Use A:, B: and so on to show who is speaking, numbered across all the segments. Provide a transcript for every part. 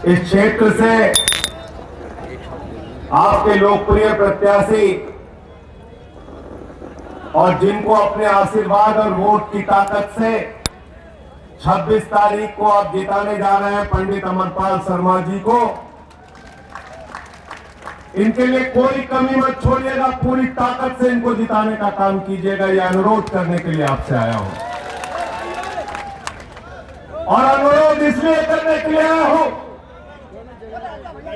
A: इस क्षेत्र से आपके लोकप्रिय प्रत्याशी और जिनको अपने आशीर्वाद और वोट की ताकत से 26 तारीख को आप जिताने जा रहे हैं पंडित अमरपाल शर्मा जी को, इनके लिए कोई कमी मत छोड़िएगा, पूरी ताकत से इनको जिताने का काम कीजिएगा। यह अनुरोध करने के लिए आपसे आया हूं और अनुरोध इसलिए करने के लिए आया हूं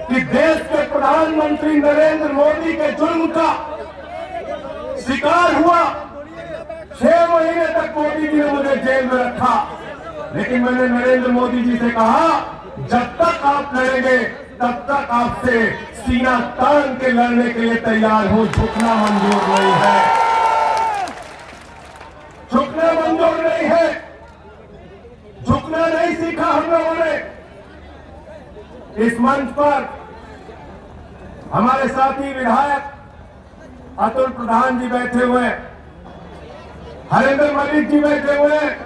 A: कि देश के प्रधानमंत्री नरेंद्र मोदी के जुल्म का शिकार हुआ। 6 महीने तक मोदी जी ने मुझे जेल में रखा, लेकिन मैंने नरेंद्र मोदी जी से कहा जब तक आप लड़ेंगे तब तक आपसे सीना तान के लड़ने के लिए तैयार हूं। झुकना मंजूर नहीं है, झुकना मंजूर नहीं है। झुकना नहीं सीखा हम लोगों ने। इस मंच पर हमारे साथी विधायक अतुल प्रधान जी बैठे हुए हैं, हरेंद्र मलिक जी बैठे हुए हैं।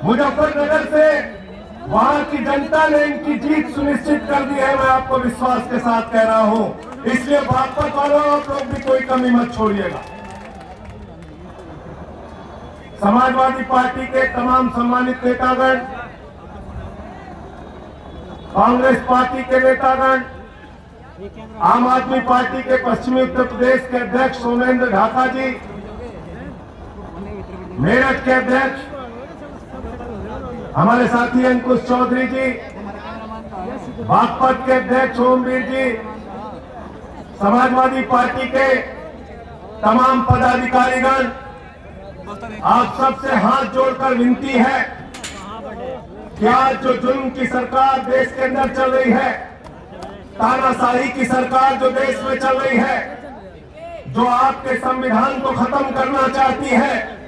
A: मुजफ्फरनगर से वहां की जनता ने इनकी जीत सुनिश्चित कर दी है, मैं आपको विश्वास के साथ कह रहा हूं। इसलिए बागपत वालों आप लोग भी कोई कमी मत छोड़िएगा। समाजवादी पार्टी के तमाम सम्मानित नेतागण, कांग्रेस पार्टी के नेतागण, आम आदमी पार्टी के पश्चिमी उत्तर प्रदेश के अध्यक्ष सोमेंद्र ढाका जी, मेरठ के अध्यक्ष हमारे साथी अंकुश चौधरी जी, बागपत के अध्यक्ष ओमवीर जी, समाजवादी पार्टी के तमाम पदाधिकारीगण, आप सबसे हाथ जोड़कर विनती है कि आज जो जुल्म की सरकार देश के अंदर चल रही है, तानाशाही की सरकार जो देश में चल रही है, जो आपके संविधान को खत्म करना चाहती है,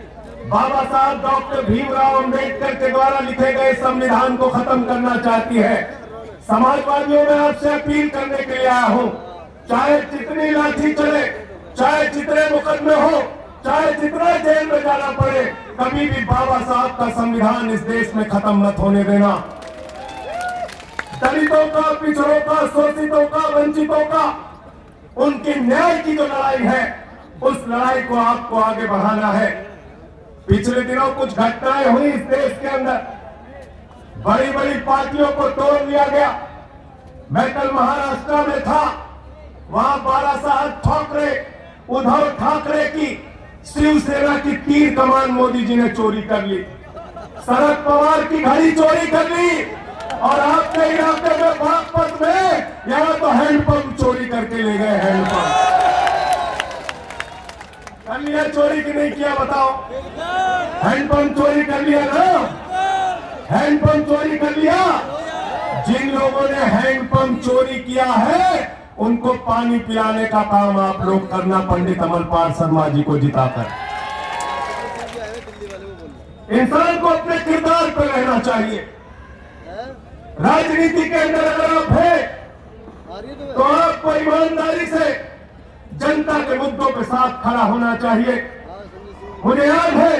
A: बाबा साहब डॉक्टर भीमराव अंबेडकर के द्वारा लिखे गए संविधान को खत्म करना चाहती है। समाजवादियों में आपसे अपील करने के लिए आया हूं, चाहे जितनी लाठी चले, चाहे जितने मुकदमे हो, चाहे जितना जेल में जाना पड़े, कभी भी बाबा साहब का संविधान इस देश में खत्म मत होने देना। दलितों का, पिछड़ों का, शोषितों का, वंचितों का, उनकी न्याय की जो लड़ाई है, उस लड़ाई को आपको आगे बढ़ाना है। पिछले दिनों कुछ घटनाएं हुई इस देश के अंदर, बड़ी बड़ी पार्टियों को तोड़ दिया गया। मैं कल महाराष्ट्र में था, वहां बालासाहेब ठाकरे, उद्धव ठाकरे की शिवसेना की तीर कमान मोदी जी ने चोरी कर ली, शरद पवार की घड़ी चोरी कर ली, और आपके इलाके में बागपत में यहां तो हैंडपंप चोरी करके ले गए। हैंडपंप कर लिया चोरी की नहीं किया बताओ? हैंडपंप चोरी कर लिया ना, हैंडपंप चोरी कर लिया। जिन लोगों ने हैंडपंप चोरी किया है उनको पानी पिलाने का काम आप लोग करना पंडित अमरपाल शर्मा जी को जिताकर। इंसान को अपने किरदार पर रहना चाहिए। राजनीति के अंदर अगर आप हैं तो आपको ईमानदारी से जनता के मुद्दों के साथ खड़ा होना चाहिए। मुझे याद है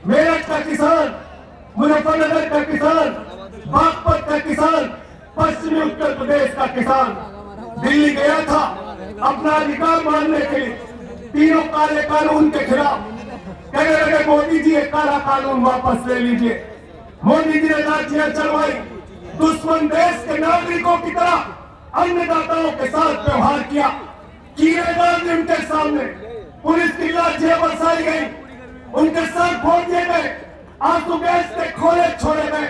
A: मेरठ का किसान, मुजफ्फरनगर का किसान, बागपत का किसान, पश्चिमी उत्तर प्रदेश का किसान दिल्ली गया था अपना अधिकार मांगने के लिए, तीनों काले कानून के खिलाफ। कहने लगे मोदी जी एक काला कानून वापस ले लीजिए। मोदी जी ने लाठियां चलवाई, दुश्मन देश के नागरिकों की तरह अन्नदाताओं के साथ व्यवहार किया, कीड़े डाल दिए उनके सामने, पुलिस की लाठियां बरसाई गई, उनके सर फोड़ दिए गए, आंसू गैस के खोले छोड़े गए।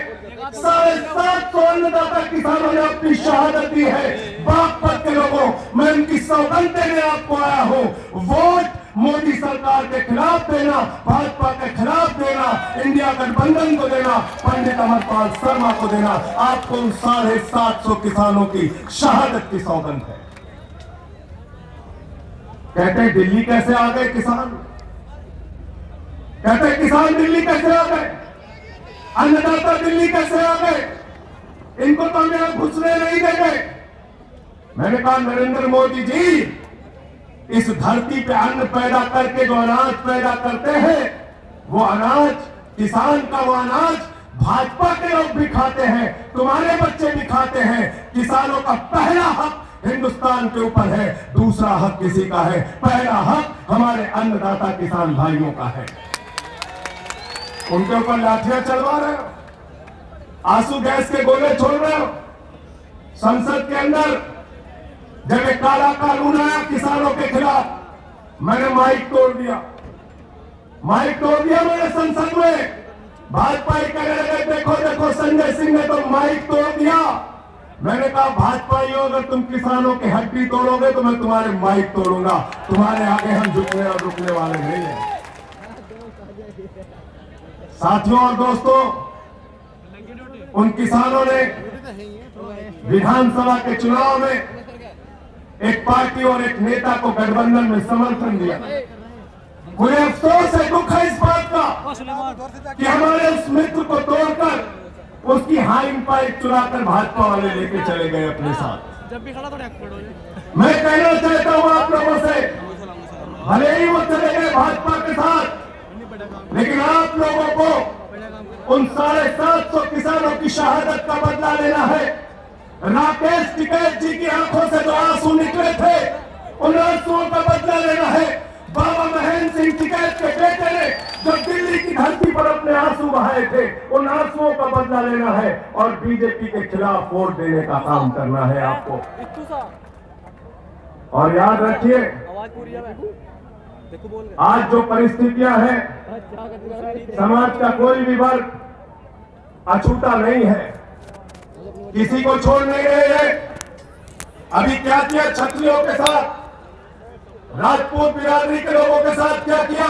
A: 750 अन्नदाता किसानों ने अपनी शहादत दी है। बागपत के लोगों, मैं उनकी सौगंध देने आपको आया हूं। वोट मोदी सरकार के खिलाफ देना, भाजपा के खिलाफ देना, इंडिया गठबंधन को देना, पंडित अमरपाल शर्मा को देना। आपको उन 750 किसानों की शहादत की सौगंध है। कहते हैं दिल्ली कैसे आ गए किसान, कहते हैं किसान दिल्ली कैसे आ गए, अन्नदाता दिल्ली कैसे आ गए, इनको तो हम यहां घुसने नहीं देंगे। मैंने कहा नरेंद्र मोदी जी, इस धरती पे अन्न पैदा करके जो अनाज पैदा करते हैं, वो अनाज किसान का वो अनाज भाजपा के लोग भी खाते हैं, तुम्हारे बच्चे भी दिखाते हैं। किसानों का पहला हक हिंदुस्तान के ऊपर है, दूसरा हक किसी का है। पहला हक हमारे अन्नदाता किसान भाइयों का है। उनके ऊपर लाठियां चलवा रहे हो, आंसू गैस के गोले छोड़ रहे हो। संसद के अंदर जब एक काला कानून आया किसानों के खिलाफ, मैंने माइक तोड़ दिया मैंने संसद में। भाजपा ही कहने लगे देखो देखो संजय सिंह ने तो माइक तोड़ दिया। मैंने कहा भाजपाइयों, अगर तुम किसानों की हड्डी तोड़ोगे तो मैं तुम्हारे माइक तोड़ूंगा। तुम्हारे आगे हम झुकने और रुकने वाले नहीं हैं। साथियों और दोस्तों, उन किसानों ने विधानसभा के चुनाव में एक पार्टी और एक नेता को गठबंधन में समर्थन दिया। मुझे अफसोस है, दुख है इस बात का कि हमारे उस मित्र को तोड़कर उसकी हाइंग पाइप चुराकर भाजपा वाले लेके चले गए अपने साथ। जब भी खड़ा तो मैं कहना चाहता हूं आप लोगों से, भले ही वो चले गए भाजपा के साथ, लेकिन आप लोगों को उन 750 किसानों की शहादत का बदला लेना है। राकेश टिकैत जी की आंखों से जो आंसू निकले थे, उन आंसुओं का बदला लेना है। बाबा महेंद्र सिंह टिकैत के बेटे ने जो दिल्ली की धरती पर अपने आंसू बहाए थे, उन आंसुओं का बदला लेना है और बीजेपी के खिलाफ वोट देने का काम करना है आपको। और याद रखिए, आज जो परिस्थितियां हैं, समाज का कोई भी वर्ग अछूता नहीं है, किसी को छोड़ नहीं रहे हैं। अभी क्या किया क्षत्रियों के साथ, राजपूत बिरादरी के लोगों के साथ क्या किया?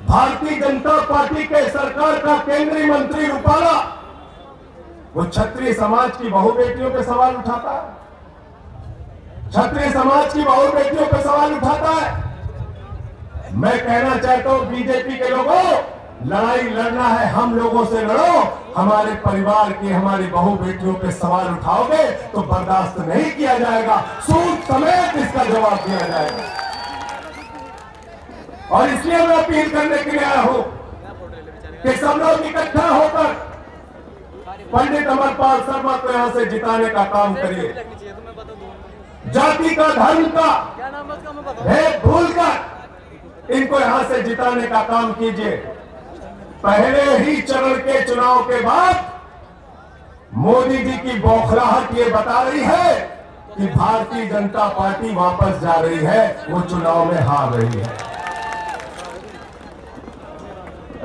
A: भारतीय जनता पार्टी के सरकार का केंद्रीय मंत्री रूपाला वो क्षत्रिय समाज की बहु बेटियों पे सवाल उठाता है, क्षत्रिय समाज की बहु बेटियों पे सवाल उठाता है। मैं कहना चाहता हूं बीजेपी के लोगों, लड़ाई लड़ना है हम लोगों से लड़ो। हमारे परिवार की, हमारी बहु बेटियों पे सवाल उठाओगे तो बर्दाश्त नहीं किया जाएगा, सूद समेत इसका जवाब दिया जाएगा। और इसलिए मैं अपील करने के लिए आया हूं कि सब लोग इकट्ठा होकर पंडित अमरपाल शर्मा को यहां से जिताने का काम करिए। जाति का, धर्म का भेद भूलकर इनको यहां से जिताने का काम कीजिए। पहले ही चरण के चुनाव के बाद मोदी जी की बौखलाहट ये बता रही है कि भारतीय जनता पार्टी वापस जा रही है, वो चुनाव में हार रही है।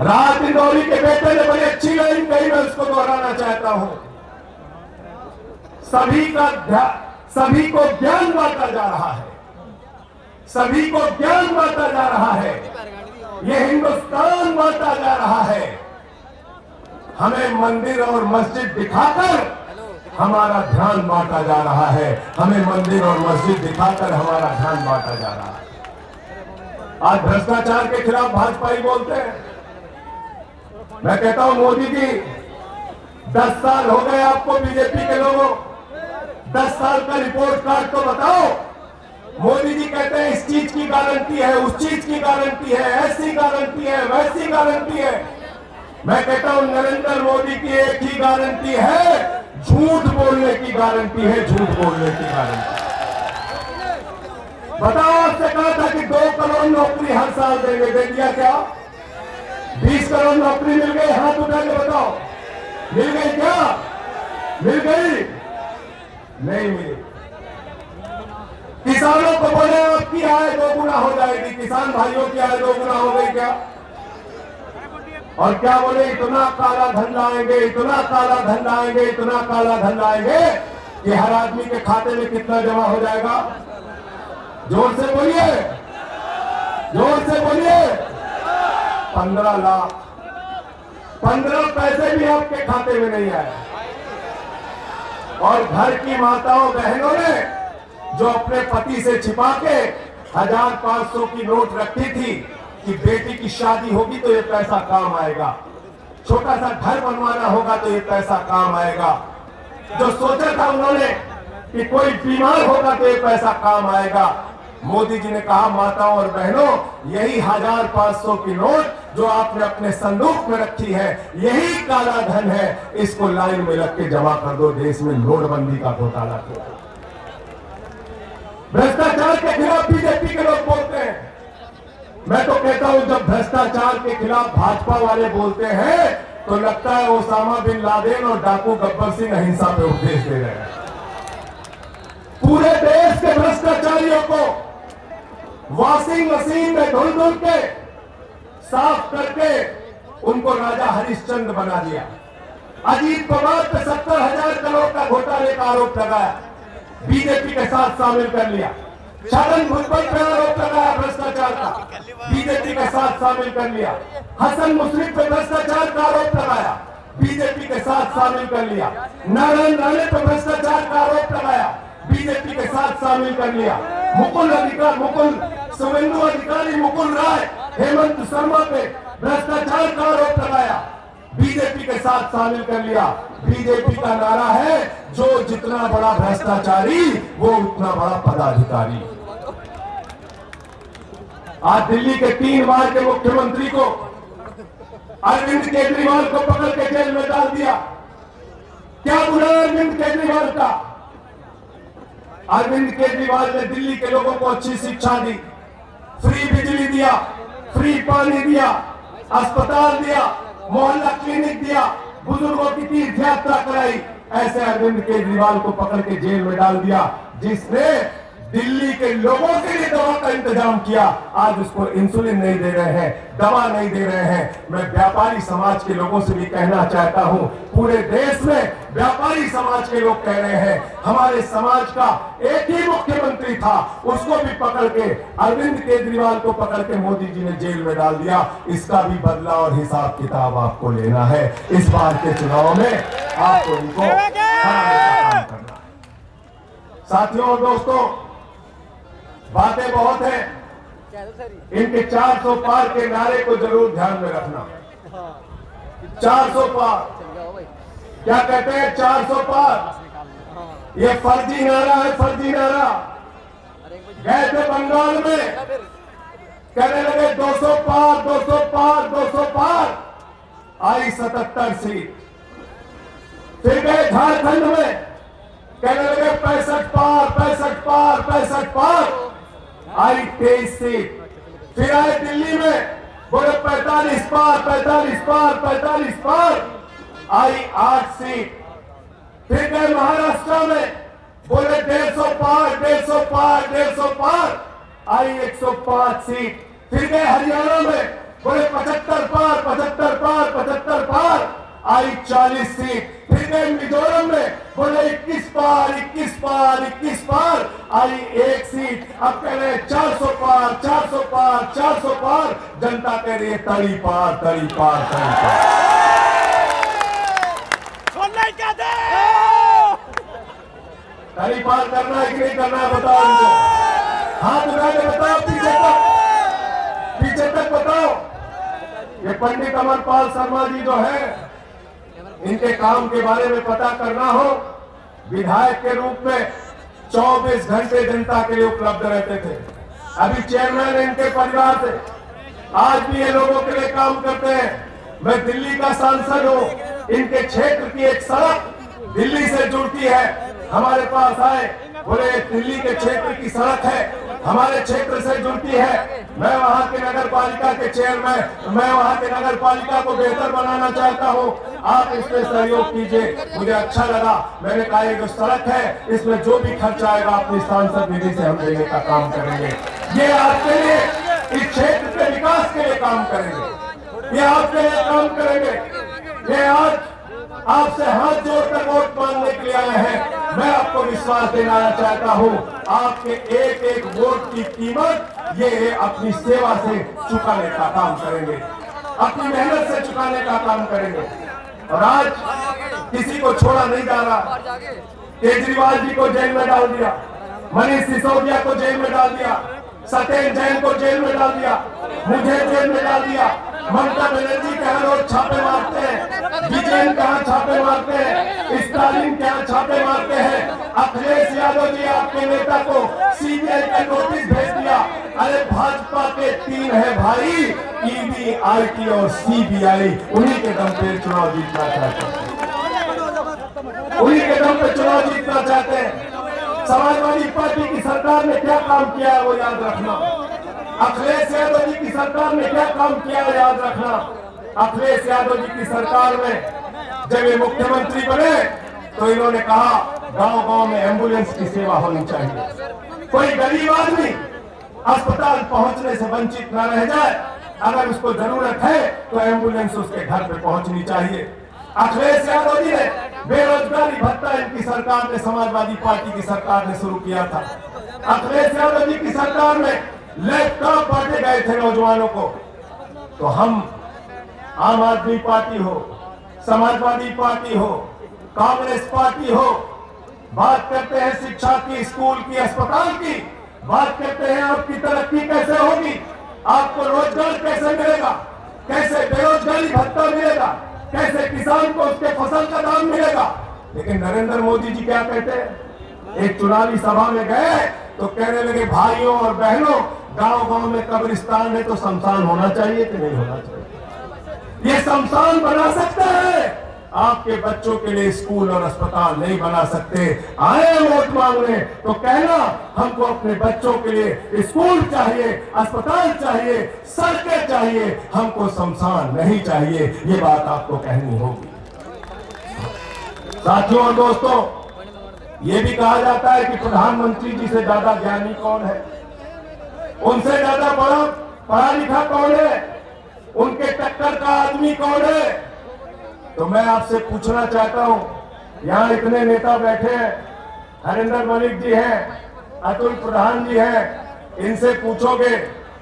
A: राज इंदौरी के बेटे ने बड़ी अच्छी लाइन कही, मैं उसको दोहराना चाहता हूं। सभी को ज्ञान बांटा जा रहा है, सभी को ज्ञान बांटा जा रहा है, ये हिंदुस्तान बांटा जा रहा है। हमें मंदिर और मस्जिद दिखाकर हमारा ध्यान बांटा जा रहा है, हमें मंदिर और मस्जिद दिखाकर हमारा ध्यान बांटा जा रहा है। आज भ्रष्टाचार के खिलाफ भाजपा ही बोलते हैं। मैं कहता हूं मोदी जी, 10 साल हो गए आपको बीजेपी के लोगों, 10 साल का रिपोर्ट कार्ड तो बताओ। मोदी जी कहते हैं इस चीज की गारंटी है, उस चीज की गारंटी है, ऐसी गारंटी है, वैसी गारंटी है। मैं कहता हूं नरेंद्र मोदी की एक ही गारंटी है, झूठ बोलने की गारंटी है, झूठ बोलने की गारंटी। बताओ, आपसे कहा था कि 2 करोड़ नौकरी हर साल देंगे, दे दिया क्या? 20 करोड़ नौकरी मिल गई? हाथ उठा के बताओ, मिल गई क्या? मिल गई? नहीं मिली। किसानों को बोले आपकी आय 2 गुना हो जाएगी, किसान भाइयों की आय 2 गुना हो गई क्या? और क्या बोले, इतना काला धन लाएंगे, इतना काला धन लाएंगे, इतना काला धन लाएंगे कि हर आदमी के खाते में कितना जमा हो जाएगा? जोर से बोलिए, जोर से बोलिए। 15 लाख। 15 पैसे भी आपके खाते में नहीं आए। और घर की माताओं बहनों ने जो अपने पति से छिपा के 1500 की नोट रखी थी कि बेटी की शादी होगी तो ये पैसा काम आएगा, छोटा सा घर बनवाना होगा तो ये पैसा काम आएगा, जो सोचा था उन्होंने कि कोई बीमार होगा तो ये पैसा काम आएगा। मोदी जी ने कहा माताओं और बहनों, यही 1500 की नोट जो आपने अपने संदूक में रखी है, यही काला धन है। इसको लाइन में रख के जमा कर दो। देश में नोटबंदी का घोटाला किया। भ्रष्टाचार के खिलाफ बीजेपी के लोग बोलते हैं। मैं तो कहता हूं, जब भ्रष्टाचार के खिलाफ भाजपा वाले बोलते हैं तो लगता है ओसामा बिन लादेन और डाकू गब्बर सिंह अहिंसा पे उपदेश दे रहे हैं। पूरे देश के भ्रष्टाचारियों को वॉशिंग मशीन में धुल धुल के साफ करके उनको राजा हरिश्चंद्र बना दिया। अजीत पवार पे 70,000 करोड़ का घोटाले का आरोप लगाया, बीजेपी के साथ शामिल कर लिया। छगन भुजबल पे आरोप लगाया भ्रष्टाचार का, बीजेपी के साथ शामिल कर लिया। हसन मुश्रीफ पे भ्रष्टाचार का आरोप लगाया, बीजेपी के साथ शामिल कर लिया। नारायण राणे पे भ्रष्टाचार का आरोप लगाया, बीजेपी के साथ शामिल कर लिया। शुभेंदु अधिकारी, मुकुल राय, हेमंत शर्मा पे भ्रष्टाचार का आरोप लगाया, बीजेपी के साथ शामिल कर लिया। बीजेपी का नारा है, जो जितना बड़ा भ्रष्टाचारी वो उतना बड़ा पदाधिकारी। आज दिल्ली के 3 बार के मुख्यमंत्री को अरविंद केजरीवाल को पकड़ के जेल में डाल दिया। क्या बुरा अरविंद केजरीवाल का? अरविंद केजरीवाल ने दिल्ली के लोगों को अच्छी शिक्षा दी, फ्री बिजली दिया, फ्री पानी दिया, अस्पताल दिया, मोहल्ला क्लिनिक दिया, बुजुर्गों की तीर्थ यात्रा कराई। ऐसे अरविंद केजरीवाल को पकड़ के जेल में डाल दिया, जिसने दिल्ली के लोगों के लिए दवा का इंतजाम किया। आज उसको इंसुलिन नहीं दे रहे हैं, दवा नहीं दे रहे हैं। मैं व्यापारी समाज के लोगों से भी कहना चाहता हूं, पूरे देश में व्यापारी समाज के लोग कह रहे हैं, हमारे समाज का एक ही मुख्यमंत्री था, उसको भी पकड़ के, अरविंद केजरीवाल को पकड़ के मोदी जी ने जेल में डाल दिया। इसका भी बदला और हिसाब किताब आपको लेना है। इस बार के चुनाव में आपको इनको हराने का काम करना है। साथियों और दोस्तों, बातें बहुत हैं, इनके 400 पार के नारे को जरूर ध्यान में रखना। 400 पार क्या कहते हैं? 400 पार ये फर्जी नारा है, फर्जी नारा। गए थे बंगाल में, कहने लगे 200 पार, 200 पार, 200 पार, आई 77 सीट। फिर गए झारखंड में, कहने लगे 65 पार, 65 पार, 65 पार, आई 23 सीट। फिर आए दिल्ली में, बोले 45 पार, 45 पार, 45 पार, आई 8 सीट। फिर गए महाराष्ट्र में, बोले 150 पार, 150 पार, 150 पार, आई 105 सीट। फिर गए हरियाणा में, बोले 75 पार, 75 पार, 75 पार, आई 40 सीट। फिर गए मिजोरम में, बोले 21 पार, 21 पार, 21 पार, आई 1 सीट। अब कह रहे 400 पार, 400 पार, 400 पार। जनता कह रही है तड़ी पार, तड़ी पार, तड़ी पार। तड़ी पार करना है कि नहीं करना है? बताओ इनको, हाथ उठा के बताओ, पीछे तक, पीछे तक बताओ। ये पंडित अमरपाल शर्मा जी जो है, इनके काम के बारे में पता करना हो, विधायक के रूप में 24 घंटे जनता के लिए उपलब्ध रहते थे। अभी चेयरमैन इनके परिवार से, आज भी ये लोगों के लिए काम करते हैं। मैं दिल्ली का सांसद हूं, इनके क्षेत्र की एक सड़क दिल्ली से जुड़ती है। हमारे पास आए, बोले दिल्ली के क्षेत्र की सड़क है, हमारे क्षेत्र से जुड़ती है। मैं वहां के नगर पालिका के चेयरमैन, मैं वहां के नगर पालिका को बेहतर बनाना चाहता हूं, आप इसमें सहयोग कीजिए। मुझे अच्छा लगा, मैंने कहा ये जो सड़क है, इसमें जो भी खर्च आएगा अपनी सांसद निधि से हम देने का काम करेंगे। ये आपके लिए, इस क्षेत्र के विकास के लिए काम करेंगे, ये आपके लिए काम करेंगे। ये आज आपसे हाथ जोड़कर वोट मांगने के लिए आए हैं। मैं आपको विश्वास दिलाना चाहता हूं, आपके एक एक वोट की कीमत ये अपनी सेवा से चुकाने का काम करेंगे, अपनी मेहनत से चुकाने का काम करेंगे। और आज किसी को छोड़ा नहीं जा रहा। केजरीवाल जी को जेल में डाल दिया, मनीष सिसोदिया को जेल में डाल दिया, सत्येंद्र जैन को जेल में डाल दिया, मुझे जेल में डाल दिया। ममता बनर्जी के यहाँ लोग छापे मारते हैं, विजयन के यहाँ छापे मारते हैं, स्टालिन के यहाँ छापे मारते हैं। अखिलेश यादव जी आपके नेता को सीबीआई का नोटिस भेज दिया। अरे भाजपा के 3 है भाई, ईडी, आईटी और सीबीआई, उन्हीं के दम पे चुनाव जीतना चाहते हैं, उन्हीं के दम पे चुनाव जीतना चाहते हैं। समाजवादी पार्टी की सरकार ने क्या काम किया है वो याद रखना। अखिलेश यादव जी की सरकार ने क्या काम किया है याद रखना। अखिलेश यादव जी की सरकार में जब ये मुख्यमंत्री बने तो इन्होंने कहा गांव-गांव में एम्बुलेंस की सेवा होनी चाहिए, कोई गरीब आदमी अस्पताल पहुंचने से वंचित न रह जाए, अगर उसको जरूरत है तो एम्बुलेंस उसके घर पे पहुंचनी चाहिए। अखिलेश यादव जी ने बेरोजगारी भत्ता इनकी सरकार ने, समाजवादी पार्टी की सरकार ने शुरू किया था। अखिलेश यादव जी की सरकार में लैपटॉप बांटे गए थे नौजवानों को। तो हम आम आदमी पार्टी हो, समाजवादी पार्टी हो, कांग्रेस पार्टी हो, बात करते हैं शिक्षा की, स्कूल की, अस्पताल की, बात करते हैं आपकी तरक्की कैसे होगी, आपको रोजगार कैसे मिलेगा, कैसे बेरोजगारी भत्ता मिलेगा, कैसे किसान को उसके फसल का दाम मिलेगा। लेकिन नरेंद्र मोदी जी क्या कहते हैं, एक चुनावी सभा में गए तो कहने लगे भाइयों और बहनों, गांव-गांव में कब्रिस्तान है तो शमशान होना चाहिए कि नहीं होना चाहिए। ये शमशान बना सकता है, आपके बच्चों के लिए स्कूल और अस्पताल नहीं बना सकते। आए वोट मांगने तो कहना हमको अपने बच्चों के लिए स्कूल चाहिए, अस्पताल चाहिए, सड़कें चाहिए, हमको शमशान नहीं चाहिए। ये बात आपको कहनी होगी। साथियों और दोस्तों, ये भी कहा जाता है कि प्रधानमंत्री जी से ज्यादा ज्ञानी कौन है, उनसे ज्यादा बड़ा पढ़ा लिखा कौन है, उनके टक्कर का आदमी कौन है। तो मैं आपसे पूछना चाहता हूं, यहाँ इतने नेता बैठे हैं, हरिंदर मलिक जी हैं, अतुल प्रधान जी हैं, इनसे पूछोगे,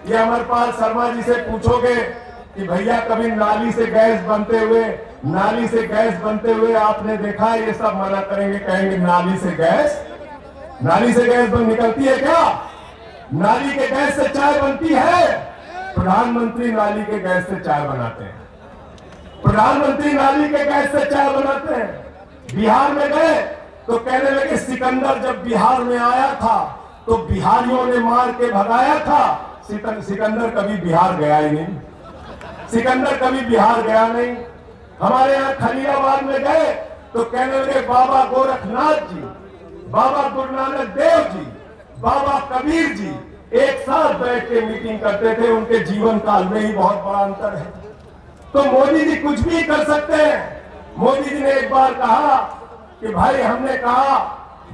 A: ये अमरपाल शर्मा जी से पूछोगे कि भैया कभी नाली से गैस बनते हुए आपने देखा है, ये सब मना करेंगे, कहेंगे नाली से गैस निकलती है क्या? नाली के गैस से चाय बनती है? प्रधानमंत्री नाली के गैस से चाय बनाते हैं, प्रधानमंत्री नाली के गैस से चाय बनाते हैं। बिहार में गए तो कहने लगे सिकंदर जब बिहार में आया था तो बिहारियों ने मार के भगाया था। सिकंदर कभी बिहार गया ही नहीं, सिकंदर कभी बिहार गया नहीं। हमारे यहाँ खलीलाबाद में गए तो कहने लगे बाबा गोरखनाथ जी, बाबा गुरु नानक देव जी, बाबा कबीर जी एक साथ बैठ के मीटिंग करते थे, उनके जीवन काल में ही बहुत बड़ा अंतर है। तो मोदी जी कुछ भी कर सकते हैं। मोदी जी ने एक बार कहा कि भाई हमने कहा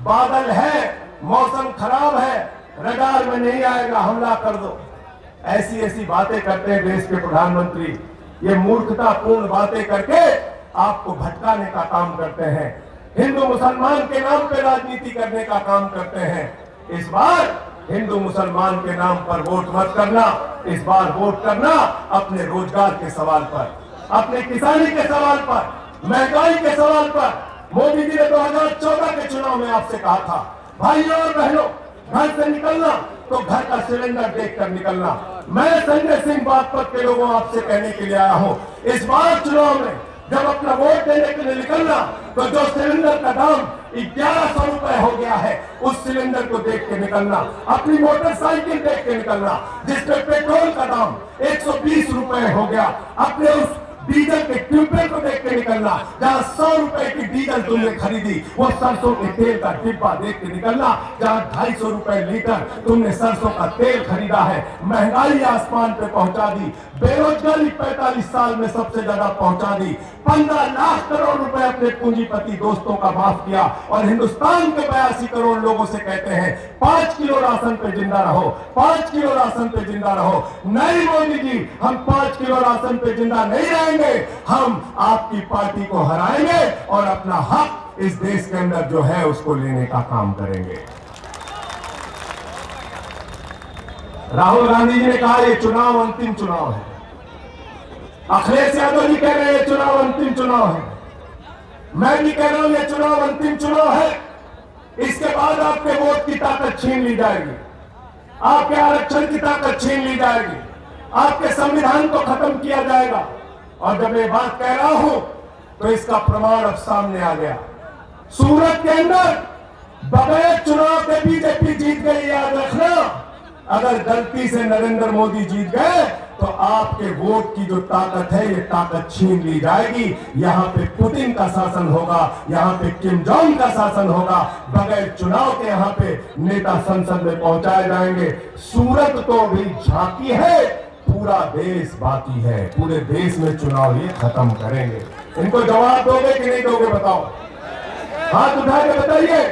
A: बादल है, मौसम खराब है, रडार में नहीं आएगा, हमला कर दो। ऐसी ऐसी बातें करते हैं देश के प्रधानमंत्री, ये मूर्खतापूर्ण बातें करके आपको भटकाने का काम करते हैं, हिंदू मुसलमान के नाम पे राजनीति करने का काम करते हैं। इस बार हिंदू मुसलमान के नाम पर वोट मत करना, इस बार वोट करना अपने रोजगार के सवाल पर, अपने किसानी के सवाल पर, महंगाई के सवाल पर। मोदी जी ने 2014 के चुनाव में आपसे कहा था भाइयों और बहनों, घर से निकलना तो घर का सिलेंडर देखकर निकलना। मैं संजय सिंह बागपत के लोगों आपसे कहने के लिए आया हूं, इस बार चुनाव में जब अपना वोट देने के लिए निकलना तो जो सिलेंडर का दाम 1100 रुपए हो गया है, उस सिलेंडर को देख के निकलना। अपनी मोटरसाइकिल देख के निकलना जिसमें पेट्रोल का दाम 120 रुपए हो गया। अपने उस डीजल के डिब्बे को देख के निकलना, जहां 100 रुपए की डीजल तुमने खरीदी वो सरसों के तेल का डिब्बा देख के निकलना, जहां 250 रुपए लीटर तुमने सरसों का तेल खरीदा है। महंगाई आसमान पे पहुंचा दी, बेरोजगारी 45 साल में सबसे ज्यादा पहुंचा दी, 15 लाख करोड़ रुपए अपने पूंजीपति दोस्तों का माफ किया और हिंदुस्तान के 82 करोड़ लोगों से कहते हैं 5 किलो राशन पे जिंदा रहो, 5 किलो राशन पे जिंदा रहो। नहीं मोदी जी, हम 5 किलो राशन पे जिंदा नहीं रहेंगे, हम आपकी पार्टी को हराएंगे और अपना हक इस देश के अंदर जो है उसको लेने का काम करेंगे। राहुल गांधी जी ने कहा ये चुनाव अंतिम चुनाव है, अखिलेश यादव जी कह रहे हैं ये चुनाव अंतिम चुनाव है, मैं भी कह रहा हूं ये चुनाव अंतिम चुनाव है। इसके बाद आपके वोट की ताकत छीन ली जाएगी, आपके आरक्षण की ताकत छीन ली जाएगी, आपके संविधान को खत्म किया जाएगा। और जब मैं बात कह रहा हूं तो इसका प्रमाण अब सामने आ गया। सूरत के अंदर बगैर चुनाव के बीजेपी जीत गई, याद रखना। अगर गलती से नरेंद्र मोदी जीत गए तो आपके वोट की जो ताकत है ये ताकत छीन ली जाएगी। यहां पे पुतिन का शासन होगा, यहां पे किम जोंग का शासन होगा। बगैर चुनाव के यहां पे नेता संसद में पहुंचाए जाएंगे। सूरत तो भी झांकी है, पूरा देश बाकी है। पूरे देश में चुनाव ये खत्म करेंगे। इनको जवाब दोगे कि नहीं दोगे बताओ? हाथ उठा के बताइए,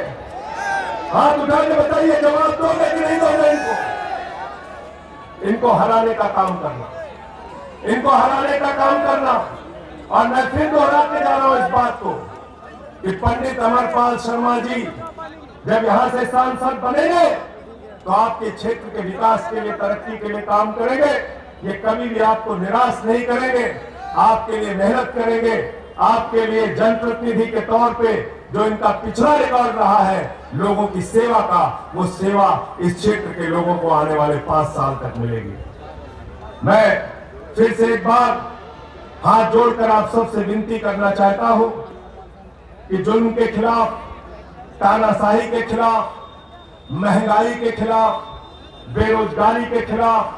A: हाथ उठा के बताइए, जवाब दोगे कि नहीं दोगे? इनको हराने का काम करना, इनको हराने का काम करना। और मैं फिर दोहराते जा रहा हूं इस बात को कि पंडित अमरपाल शर्मा जी जब यहां से सांसद बनेंगे तो आपके क्षेत्र के विकास के लिए, तरक्की के लिए काम करेंगे। ये कभी भी आपको निराश नहीं करेंगे, आपके लिए मेहनत करेंगे। आपके लिए जनप्रतिनिधि के तौर पे जो इनका पिछड़ा रिकॉर्ड रहा है लोगों की सेवा का, वो सेवा इस क्षेत्र के लोगों को आने वाले 5 साल तक मिलेगी। मैं फिर से एक बार हाथ जोड़कर आप सबसे विनती करना चाहता हूं कि जुल्म के खिलाफ, तानाशाही के खिलाफ, महंगाई के खिलाफ, बेरोजगारी के खिलाफ,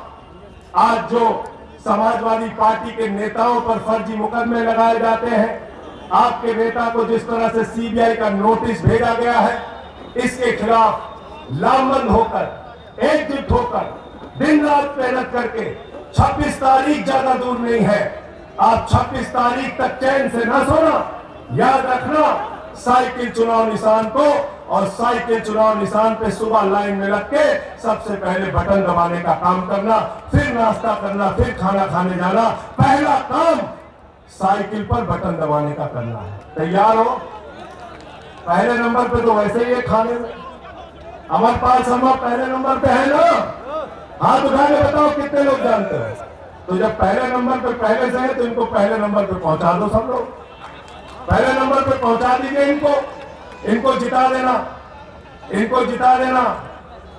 A: आज जो समाजवादी पार्टी के नेताओं पर फर्जी मुकदमे लगाए जाते हैं, आपके नेता को जिस तरह से सीबीआई का नोटिस भेजा गया है, इसके खिलाफ लामबंद होकर, एकजुट होकर, दिन रात मेहनत करके 26 तारीख ज्यादा दूर नहीं है, आप 26 तारीख तक चैन से न सोना। याद रखना, साइकिल चुनाव निशान को, और साइकिल चुनाव निशान पे सुबह लाइन में लग के सबसे पहले बटन दबाने का काम करना, फिर नाश्ता करना, फिर खाना खाने जाना। पहला काम साइकिल पर बटन दबाने का करना है। तैयार हो? पहले नंबर पे तो वैसे ही है खाने में। अमरपाल शर्मा पहले नंबर पे है ना? हाथ उठा के बताओ कितने लोग जानते हो? तो जब पहले नंबर पे पहले से है तो इनको पहले नंबर पे पहुंचा दो। सब लोग पहले नंबर पे पहुंचा दीजिए इनको जिता देना, इनको जिता देना।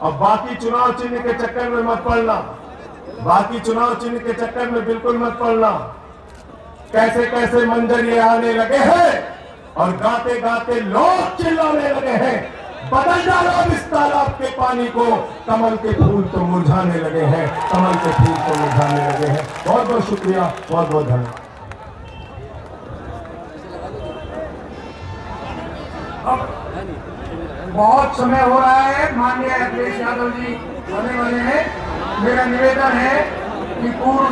A: और बाकी चुनाव चिन्ह के चक्कर में मत पड़ना, बाकी चुनाव चिन्ह के चक्कर में बिल्कुल मत पड़ना। कैसे कैसे मंजर ये आने लगे हैं और गाते गाते लोग चिल्लाने लगे हैं, बदल डालो अब इस तालाब के पानी को। कमल के फूल तो मुरझाने लगे हैं, कमल के फूल तो मुरझाने लगे हैं। बहुत बहुत शुक्रिया, बहुत बहुत धन्यवाद।
B: अब बहुत समय हो रहा है, माननीय अखिलेश यादव जी होने वाले हैं। मेरा निवेदन है कि पूर्व